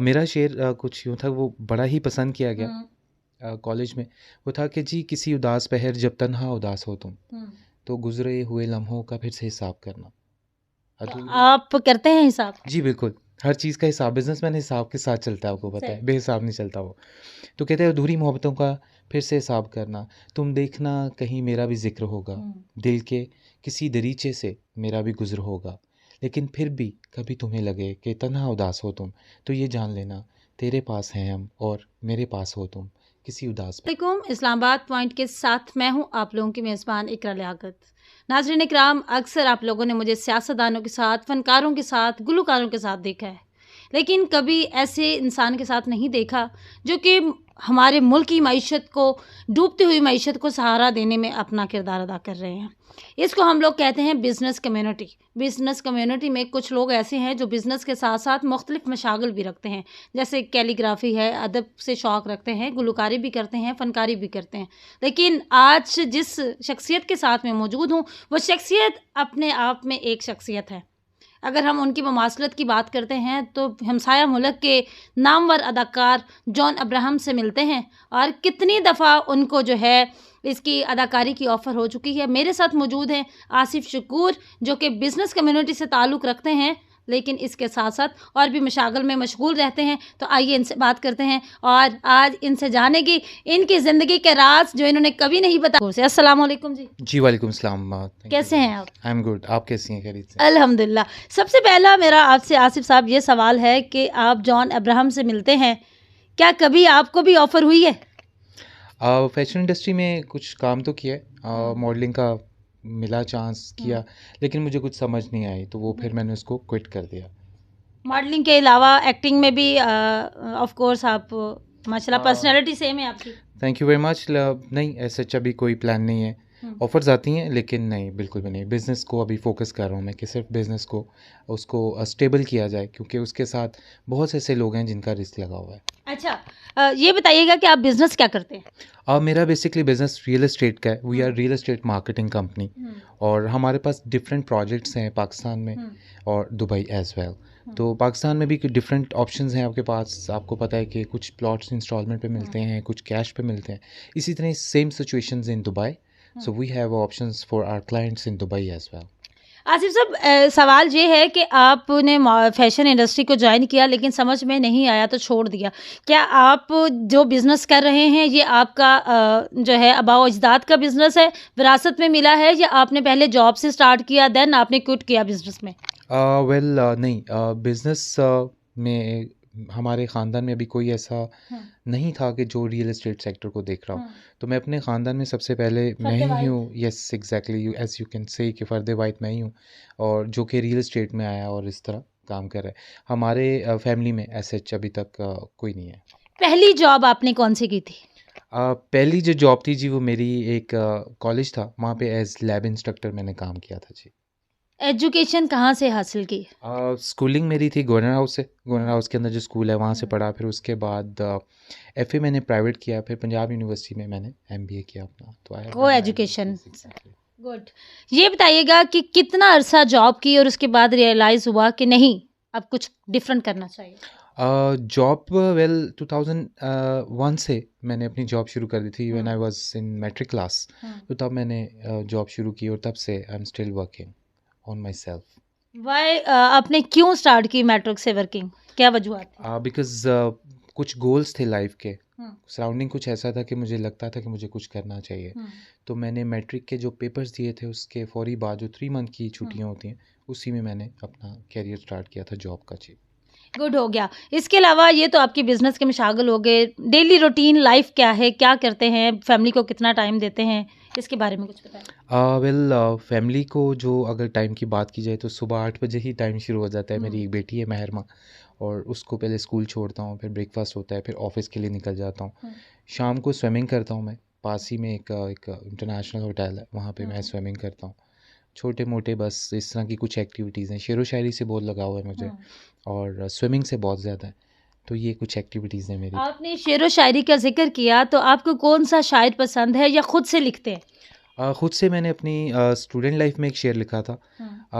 मेरा शेर कुछ यूँ था, वो बड़ा ही पसंद किया गया हम्म। कॉलेज में। वो था कि जी किसी उदास पहर जब तन्हा उदास हो तुम, हम्म। तो गुजरे हुए लम्हों का फिर से हिसाब करना। तो अधूरे आप करते हैं हिसाब? जी बिल्कुल, हर चीज़ का हिसाब, बिजनेसमैन हिसाब के साथ चलता है, आपको पता सही। है, बेहिसाब नहीं चलता वो। तो कहते हैं अधूरी मोहब्बतों का फिर से हिसाब करना, तुम देखना कहीं मेरा भी जिक्र होगा, हम्म। दिल के किसी दरीचे से मेरा भी गुजर होगा। लेकिन फिर भी कभी तुम्हें लगे कि तन्हा उदास हो तुम, तो ये जान लेना तेरे पास हैं हम और मेरे पास हो तुम किसी उदास पे। वालेकुम, इस्लामाबाद पॉइंट के साथ मैं हूं आप लोगों की मेज़बान इकरा लियाकत। नाज़रीन इकराम, अक्सर आप लोगों ने मुझे सियासतदानों के साथ, फ़नकारों के साथ, गुलकारों के साथ देखा है, लेकिन कभी ऐसे इंसान के साथ नहीं देखा जो कि हमारे मुल्क की मईशत को, डूबती हुई मईशत को सहारा देने में अपना किरदार अदा कर रहे हैं। इसको हम लोग कहते हैं बिज़नेस कम्युनिटी। बिज़नेस कम्युनिटी में कुछ लोग ऐसे हैं जो बिज़नेस के साथ साथ मुख्तलिफ मशागल भी रखते हैं, जैसे कैलीग्राफी है, अदब से शौक़ रखते हैं, गुलकारी भी करते हैं, फ़नकारी भी करते हैं। लेकिन आज जिस शख्सियत के साथ मैं मौजूद हूँ, वो शख्सियत अपने आप में एक शख्सियत है। अगर हम उनकी ममासलत की बात करते हैं तो हमसाया मुल्क के नामवर अदाकार जॉन अब्राहम से मिलते हैं, और कितनी दफ़ा उनको जो है इसकी अदाकारी की ऑफ़र हो चुकी है। मेरे साथ मौजूद हैं आसिफ शकूर, जो कि बिज़नेस कम्युनिटी से ताल्लुक़ रखते हैं, लेकिन इसके साथ साथ और भी मशागल में मशगूल रहते हैं। तो आइए इनसे बात करते हैं और आज इनसे जानेंगे इनकी ज़िंदगी के राज जो इन्होंने कभी नहीं बताए। अस्सलाम वालेकुम जी। जी वालेकुम सलाम। कैसे हैं आप? आई एम गुड, आप कैसी हैं? खैरियत से? अल्हम्दुलिल्लाह। सबसे पहला मेरा आपसे आसिफ साहब ये सवाल है कि आप जॉन अब्राहम से मिलते हैं, क्या कभी आपको भी ऑफ़र हुई है? फैशन इंडस्ट्री में कुछ काम तो किया है, मॉडलिंग का मिला चांस किया, लेकिन मुझे कुछ समझ नहीं आई, तो वो फिर मैंने उसको क्विट कर दिया। मॉडलिंग के अलावा एक्टिंग में भी ऑफ कोर्स आप माशाल्लाह पर्सनैलिटी सेम है आपकी। Thank you very much. नहीं, ऐसा अभी कोई प्लान नहीं है। ऑफ़र्स आती हैं लेकिन नहीं, बिल्कुल भी नहीं। बिज़नेस को अभी फ़ोकस कर रहा हूँ मैं कि सिर्फ बिज़नेस को उसको स्टेबल किया जाए, क्योंकि उसके साथ बहुत से ऐसे लोग हैं जिनका रिस्क लगा हुआ है। अच्छा, ये बताइएगा कि आप बिज़नेस क्या करते हैं? मेरा बेसिकली बिज़नेस रियल एस्टेट का है। We are real estate marketing company, और हमारे पास डिफरेंट प्रोजेक्ट्स हैं पाकिस्तान में और दुबई एज़ वेल। तो पाकिस्तान में भी डिफरेंट ऑप्शंस हैं आपके पास। आपको पता है कि कुछ प्लॉट्स इंस्टॉलमेंट पे मिलते हैं, कुछ कैश पे मिलते हैं। इसी तरह same situations in Dubai, so we have options for our clients in Dubai as well. Asif sahab, सवाल ये है कि आपने फैशन इंडस्ट्री को ज्वाइन किया लेकिन समझ में नहीं आया तो छोड़ दिया। क्या आप जो बिज़नेस कर रहे हैं ये आपका जो है आबाओ अजदाद का बिज़नेस है, विरासत में मिला है, या आपने पहले जॉब से स्टार्ट किया देन आपने क्विट किया बिज़नेस में? वेल नहीं, बिज़नेस में हमारे ख़ानदान में अभी कोई ऐसा नहीं था कि जो रियल एस्टेट सेक्टर को देख रहा हो। तो मैं अपने ख़ानदान में सबसे पहले मैं ही हूँ। Yes exactly, as you can say कि फ़र्द वाहिद मैं ही हूँ, और जो कि रियल एस्टेट में आया और इस तरह काम कर रहा है। हमारे फैमिली में ऐसे अभी तक कोई नहीं है। पहली जॉब आपने कौन सी की थी? पहली जो जॉब थी जी, वो मेरी एक कॉलेज था, वहाँ पे एज़ लैब इंस्ट्रक्टर मैंने काम किया था जी। एजुकेशन कहाँ से हासिल की? स्कूलिंग मेरी थी गवर्नर हाउस से। गवर्नर हाउस के अंदर जो स्कूल है वहाँ से पढ़ा। फिर उसके बाद एफए मैंने प्राइवेट किया। फिर पंजाब यूनिवर्सिटी में मैंने एमबीए किया अपना। तो आई को एजुकेशन। गुड। ये बताइएगा कि कितना अरसा जॉब की और उसके बाद रियलाइज़ हुआ कि नहीं अब कुछ डिफरेंट करना चाहिए? जॉब वेल 2001 से मैंने अपनी जॉब शुरू कर दी थी, when I was in matric class. तो तब मैंने जॉब शुरू की और तब से I am still working on myself. Why आपने क्यों स्टार्ट की मैट्रिक से वर्किंग? क्या वजूहत? बिकॉज कुछ गोल्स थे लाइफ के। सराउंडिंग कुछ ऐसा था कि मुझे लगता था कि मुझे कुछ करना चाहिए। तो मैंने मैट्रिक के जो पेपर्स दिए थे उसके फौरी बाद जो 3 मंथ की छुट्टियां होती हैं, उसी में मैंने अपना कैरियर स्टार्ट किया था जॉब का जी। गुड हो गया। इसके अलावा ये तो आपकी बिज़नेस के मशागल हो गए। डेली रूटीन लाइफ क्या है? क्या करते हैं? फैमिली को कितना टाइम देते हैं? इसके बारे में कुछ बताएं। वेल फैमिली को जो अगर टाइम की बात की जाए तो सुबह 8 बजे ही टाइम शुरू हो जाता है। मेरी एक बेटी है महरमा, और उसको पहले स्कूल छोड़ता हूँ, फिर ब्रेकफास्ट होता है, फिर ऑफिस के लिए निकल जाता हूँ। शाम को स्विमिंग करता हूँ मैं। पास ही में एक इंटरनेशनल होटल है, वहाँ पे मैं स्विमिंग करता हूँ। छोटे मोटे बस इस तरह की कुछ एक्टिविटीज़ हैं। शेरो शायरी से बहुत लगाव है मुझे, और स्विमिंग से बहुत ज़्यादा है। तो ये कुछ एक्टिविटीज़ हैं मेरी। आपने शेरो शायरी का जिक्र किया, तो आपको कौन सा शायर पसंद है या खुद से लिखते हैं? खुद से मैंने अपनी स्टूडेंट लाइफ में एक शेर लिखा था।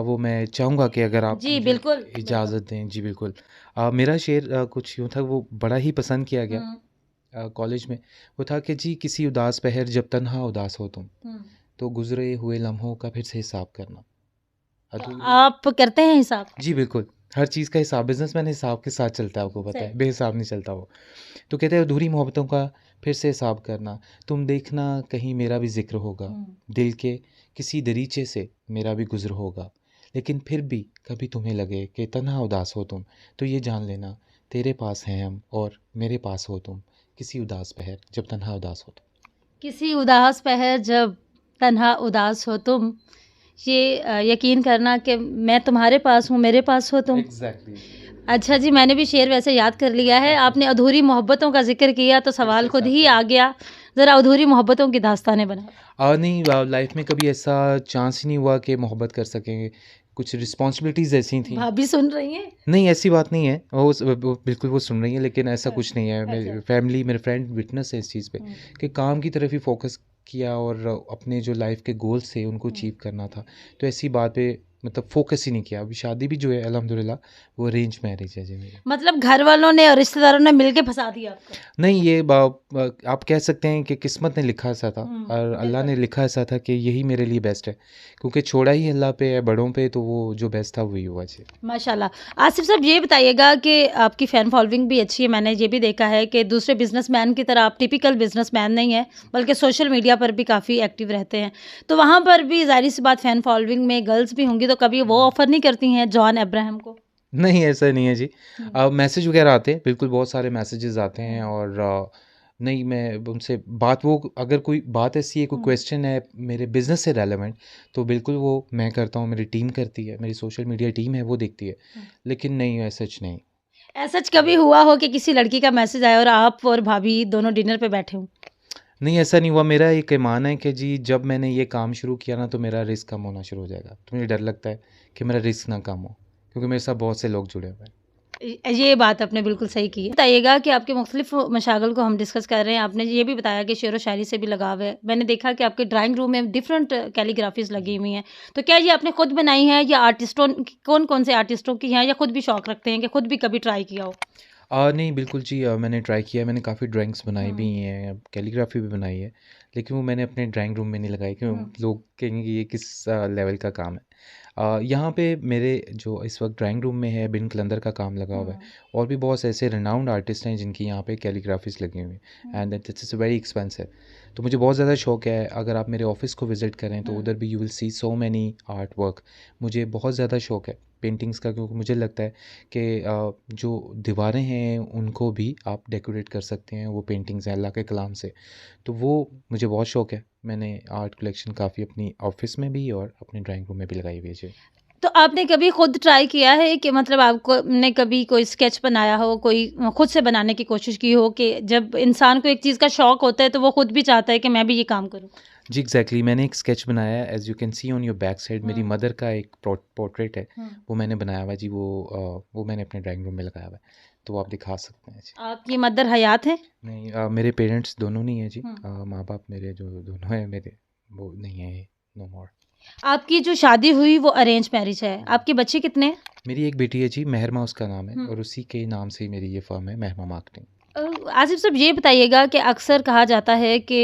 वो मैं चाहूँगा कि अगर आप जी मुझे बिल्कुल बिल्कुल। इजाज़त दें। जी बिल्कुल। मेरा शेर कुछ यूँ था, वो बड़ा ही पसंद किया गया कॉलेज में। वो था कि जी, किसी उदास पहर जब तन्हा उदास हो तुम, तो गुज़रे हुए लम्हों का फिर से हिसाब करना। तो अधूरी आप करते हैं हिसाब? जी बिल्कुल, हर चीज़ का हिसाब, बिज़नेसमैन हिसाब के साथ चलता है, आपको पता सही। है, बेहिसाब नहीं चलता वो। तो कहते हैं अधूरी मोहब्बतों का फिर से हिसाब करना, तुम देखना कहीं मेरा भी ज़िक्र होगा, दिल के किसी दरीचे से मेरा भी गुज़र होगा। लेकिन फिर भी कभी तुम्हें लगे कि तन्हा उदास हो तुम, तो ये जान लेना तेरे पास हैं हम और मेरे पास हो तुम, किसी उदास पहर जब तन्हा उदास हो तुम। किसी उदास पहर जब तन्हा उदास हो तुम, ये यकीन करना कि मैं तुम्हारे पास हूँ, मेरे पास हो तुम। एग्ज़ैक्टली। अच्छा जी, मैंने भी शेर वैसे याद कर लिया है। आपने अधूरी मोहब्बतों का ज़िक्र किया तो सवाल खुद ही आ गया, ज़रा अधूरी मोहब्बतों की दास्तानें बनाओ। नहीं, लाइफ में कभी ऐसा चांस ही नहीं हुआ कि मोहब्बत कर सकें, कुछ रिस्पॉन्सिबिलिटीज़ ऐसी थी। भाभी सुन रही हैं? नहीं, ऐसी बात नहीं है। वो बिल्कुल वो सुन रही हैं, लेकिन ऐसा कुछ नहीं है। अच्छा। मेरी फैमिली, मेरे फ्रेंड विटनेस है इस चीज़ पे कि काम की तरफ ही फ़ोकस किया और अपने जो लाइफ़ के गोल्स थे उनको अचीव करना था। तो ऐसी बात पे मतलब फ़ोकस ही नहीं किया। अभी शादी भी जो है अल्हम्दुलिल्लाह वो अरेंज मैरिज है जी मेरी। मतलब घर वालों ने और रिश्तेदारों ने मिलके फंसा दिया आपको? नहीं, ये आप कह सकते हैं कि किस्मत ने लिखा ऐसा था और अल्लाह ने लिखा ऐसा था कि यही मेरे लिए बेस्ट है, क्योंकि छोड़ा ही अल्लाह पे है, बड़ों पे, तो वो जो बेस्ट था वही हुआ जी। माशाल्लाह। आसिफ साहब ये बताइएगा कि आपकी फ़ैन फॉलोइंग भी अच्छी है, मैंने ये भी देखा है कि दूसरे बिज़नेसमैन की तरह आप टिपिकल बिज़नेसमैन नहीं हैं, बल्कि सोशल मीडिया पर भी काफ़ी एक्टिव रहते हैं। तो वहाँ पर भी ज़ाहिर-सी बात फ़ैन फॉलोइंग में गर्ल्स भी होंगी, तो कभी वो ऑफ़र नहीं करती हैं जॉन अब्राहम को? नहीं, ऐसा नहीं है जी। मैसेज वगैरह आते हैं, बिल्कुल बहुत सारे मैसेजेस आते हैं और नहीं, मैं उनसे बात, वो अगर कोई बात ऐसी है, कोई क्वेश्चन है मेरे बिज़नेस से रेलेवेंट, तो बिल्कुल वो मैं करता हूँ, मेरी टीम करती है, मेरी सोशल मीडिया टीम है वो देखती है। लेकिन नहीं, ऐसा सच नहीं। ऐसा सच कभी हुआ हो कि किसी लड़की का मैसेज आया और आप और भाभी दोनों डिनर पे बैठे हों? नहीं, ऐसा नहीं हुआ। मेरा एक ईमान है कि जी, जब मैंने ये काम शुरू किया ना, तो मेरा रिस्क कम होना शुरू हो जाएगा। तो मुझे डर लगता है कि मेरा रिस्क ना कम हो, क्योंकि मेरे साथ बहुत से लोग जुड़े हुए हैं। ये बात आपने बिल्कुल सही की है। बताइएगा कि आपके मुख्तलिफ मशागल को हम डिस्कस कर रहे हैं। आपने ये भी बताया कि शेरो शायरी से भी लगाव है। मैंने देखा कि आपके ड्राइंग रूम में डिफरेंट कैलीग्राफीज़ लगी हुई हैं। तो क्या ये आपने खुद बनाई हैं या आर्टिस्टों कौन-कौन से आर्टिस्टों की हैं या खुद भी शौक रखते हैं कि खुद भी कभी ट्राई किया हो? नहीं, बिल्कुल जी, मैंने ट्राई किया है, मैंने काफ़ी ड्राइंग्स बनाई भी हैं, कैलीग्राफी भी बनाई है, लेकिन वो मैंने अपने ड्राइंग रूम में नहीं लगाई, क्यों लोग कहेंगे कि ये किस लेवल का काम है। यहाँ पे मेरे जो इस वक्त ड्राइंग रूम में है, बिन कलंदर का काम लगा हुआ है और भी बहुत से ऐसे रिनाउंड आर्टिस्ट हैं जिनकी यहाँ पे कैलीग्राफीज लगी हुई हैं and this is very expensive. तो मुझे बहुत ज़्यादा शौक है, अगर आप मेरे ऑफिस को विज़िट करें तो उधर भी you will see so many art work. मुझे बहुत ज़्यादा शौक है पेंटिंग्स का, क्योंकि मुझे लगता है कि जो दीवारें हैं उनको भी आप डेकोरेट कर सकते हैं, वो पेंटिंग्स हैं अल्लाह के कलाम से। तो वो मुझे बहुत शौक है। मैंने आर्ट कलेक्शन काफ़ी अपनी ऑफिस में भी और अपने ड्राइंग रूम में भी लगाई हुई है जी। तो आपने कभी खुद ट्राई किया है कि मतलब आपको ने कभी कोई स्केच बनाया हो, कोई खुद से बनाने की कोशिश की हो कि जब इंसान को एक चीज़ का शौक होता है तो वो खुद भी चाहता है कि मैं भी ये काम करूँ? जी एग्जैक्टली, मैंने एक स्केच बनाया है, as you can see on your back side मेरी मदर का एक पोर्ट्रेट है। वो मैंने बनाया हुआ है जी, वो मैंने अपने ड्राइंग रूम में लगाया हुआ है, तो वो आप दिखा सकते हैं जी। आपकी मदर हयात हैं? नहीं, मेरे पेरेंट्स दोनों नहीं है जी। माँ बाप मेरे जो दोनों हैं मेरे, वो नहीं है, नो मोर। आपकी जो शादी हुई वो अरेंज मैरिज है। आपके बच्चे कितने हैं? मेरी एक बेटी है जी, महरमा उसका नाम है, और उसी के नाम से ही मेरी ये फर्म है, महरमा मार्केटिंग। आसिफ साहब ये बताइएगा कि अक्सर कहा जाता है कि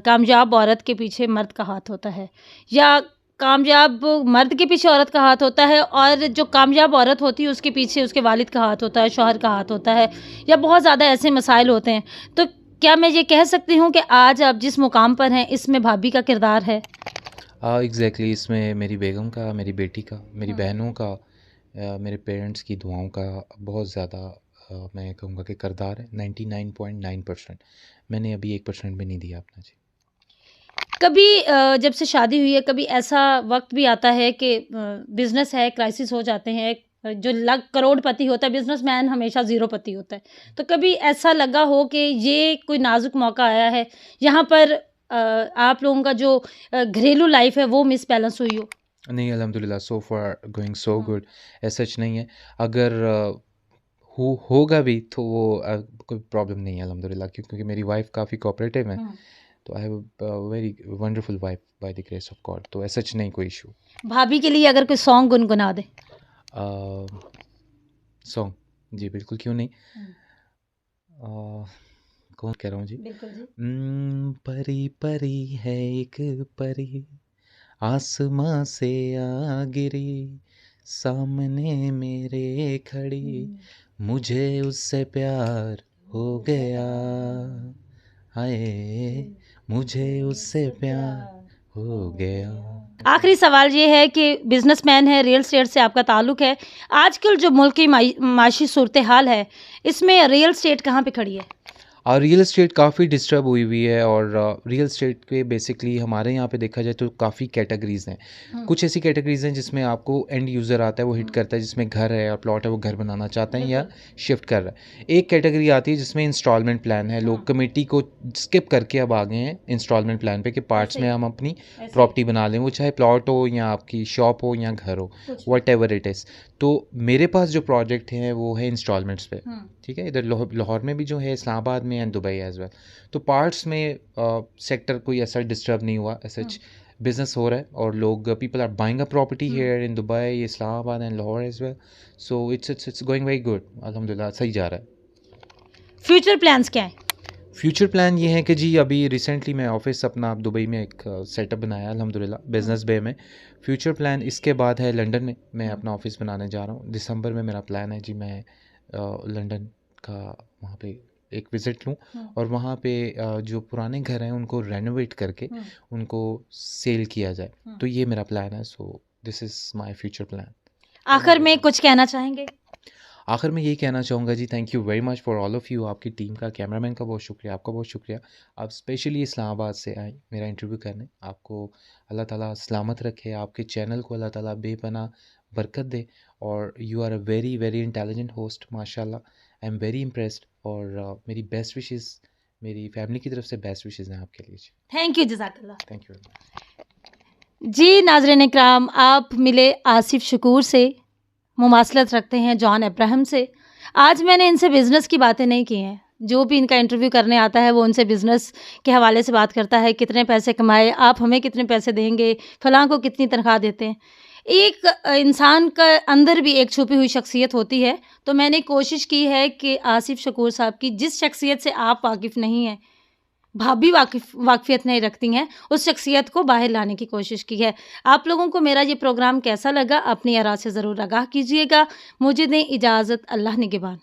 कामयाब औरत के पीछे मर्द का हाथ होता है या कामयाब मर्द के पीछे औरत का हाथ होता है और जो कामयाब औरत होती है उसके पीछे उसके वालिद का हाथ होता है, शौहर का हाथ होता है या बहुत ज़्यादा ऐसे मसाइल होते हैं। तो क्या मैं ये कह सकती हूँ कि आज आप जिस मुकाम पर हैं इसमें भाभी का किरदार है? एग्जैक्टली, इसमें मेरी बेगम का, मेरी बेटी का, मेरी बहनों का, मेरे पेरेंट्स की दुआओं का बहुत ज़्यादा मैं कहूँगा कि किरदार है। 99.9%। मैंने अभी 1% भी नहीं दिया अपना जी। कभी जब से शादी हुई है कभी ऐसा वक्त भी आता है कि बिजनेस है क्राइसिस हो जाते हैं, जो लग करोड़पति होता है बिजनेसमैन हमेशा ज़ीरोपति होता है, तो कभी ऐसा लगा हो कि ये कोई नाजुक मौका आया है यहाँ पर आप लोगों का जो घरेलू लाइफ है वो मिसबैलेंस हुई हो? नहीं, अल्हम्दुलिल्लाह, सो फार गोइंग सो गुड। ऐसा सच नहीं है। अगर होगा भी तो वो कोई प्रॉब्लम नहीं है अल्हम्दुलिल्लाह, क्योंकि मेरी वाइफ़ काफ़ी कोऑपरेटिव है। तो I have a very wonderful wife by the grace of God, तो ऐसा सच नहीं कोई इशू। भाभी के लिए अगर कोई सॉन्ग गुनगुना दे। सॉन्ग जी बिल्कुल, क्यों नहीं। अ, कौन कह रहा हूँ जी? बिल्कुल जी। परी परी है एक परी, आसमां से आ गिरी, सामने मेरे खड़ी, मुझे उससे प्यार हो गया, हाय मुझे उससे प्यार हो गया। आखिरी सवाल ये है कि बिजनेसमैन है, रियल एस्टेट से आपका ताल्लुक है। आजकल जो मुल्क की माशी सूरत हाल है, इसमें रियल एस्टेट कहाँ पे खड़ी है? और रियल एस्टेट काफ़ी डिस्टर्ब हुई है, और रियल एस्टेट के बेसिकली हमारे यहाँ पे देखा जाए तो काफ़ी कैटेगरीज़ हैं। कुछ ऐसी कैटेगरीज़ हैं जिसमें आपको एंड यूज़र आता है, वो हिट करता है, जिसमें घर है या प्लॉट है, वो घर बनाना चाहते हैं या शिफ्ट कर रहा है। एक कैटेगरी आती है जिसमें इंस्टॉलमेंट प्लान है, लोग कमेटी को स्किप करके अब आ गए हैं इंस्टॉलमेंट प्लान पे कि पार्ट्स में हम अपनी प्रॉपर्टी बना लें, वो चाहे प्लॉट हो या आपकी शॉप हो या घर हो, वट एवर इट इज़। तो मेरे पास जो प्रोजेक्ट हैं वो है इंस्टॉलमेंट्स पे, ठीक है। इधर लाहौर में भी जो है, इस्लामाबाद में एंड दुबई एज वेल। तो पार्ट्स में सेक्टर कोई ऐसा डिस्टर्ब नहीं हुआ, ऐसा बिजनेस हो रहा है, और लोग people are buying a property here in Dubai, Islamabad and Lahore as well. So it's going very good, अल्हम्दुलिल्लाह सही जा रहा है। फ्यूचर प्लान्स क्या है? फ्यूचर प्लान ये है कि जी अभी रिसेंटली मैं ऑफिस अपना दुबई में एक सेटअप बनाया अल्हम्दुलिल्लाह बिजनेस बे में। फ्यूचर प्लान इसके बाद है लंदन में मैं अपना ऑफिस बनाने जा रहा हूँ। दिसंबर में मेरा प्लान है जी, मैं लंदन का वहाँ पे एक विज़िट लूँ, और वहाँ पे जो पुराने घर हैं उनको रेनोवेट करके उनको सेल किया जाए। तो ये मेरा प्लान है। So this is my future plan. आखिर में कुछ कहना चाहेंगे? आखिर में यही कहना चाहूँगा ji, thank you very much for all of you. आपकी टीम का, कैमरामैन का बहुत शुक्रिया, आपका बहुत शुक्रिया। आप स्पेशली इस्लामाबाद से आए मेरा इंटरव्यू करने। आपको अल्लाह ताला सलामत रखे, आपके चैनल को अल्लाह ताला बेपनाह बरकत दे, और you are a very very intelligent host माशाल्लाह। आई एम वेरी इम्प्रेस्ड, और मेरी बेस्ट विशेज़, मेरी फैमिली की तरफ से बेस्ट विशेज़ हैं आपके लिए जी। थैंक यू, जज़ाकल्लाह। थैंक यू वेरी मच जी नाज़रीन इकराम, आप मिले आसिफ शकूर से, मुमासलत रखते हैं जॉन अब्राहम से। आज मैंने इनसे बिज़नेस की बातें नहीं की हैं। जो भी इनका इंटरव्यू करने आता है वो उनसे बिज़नेस के हवाले से बात करता है, कितने पैसे कमाए, आप हमें कितने पैसे देंगे, फ़लाँ को कितनी तनख्वाह देते हैं। एक इंसान का अंदर भी एक छुपी हुई शख्सियत होती है, तो मैंने कोशिश की है कि आसिफ शकूर साहब की जिस शख्सियत से आप वाकिफ़ नहीं हैं, भाभी वाकफ़ियत नहीं रखती हैं, उस शख्सियत को बाहर लाने की कोशिश की है। आप लोगों को मेरा ये प्रोग्राम कैसा लगा, अपनी आरा से ज़रूर आगाह कीजिएगा। मुझे दें इजाज़त, अल्लाह निगहबान।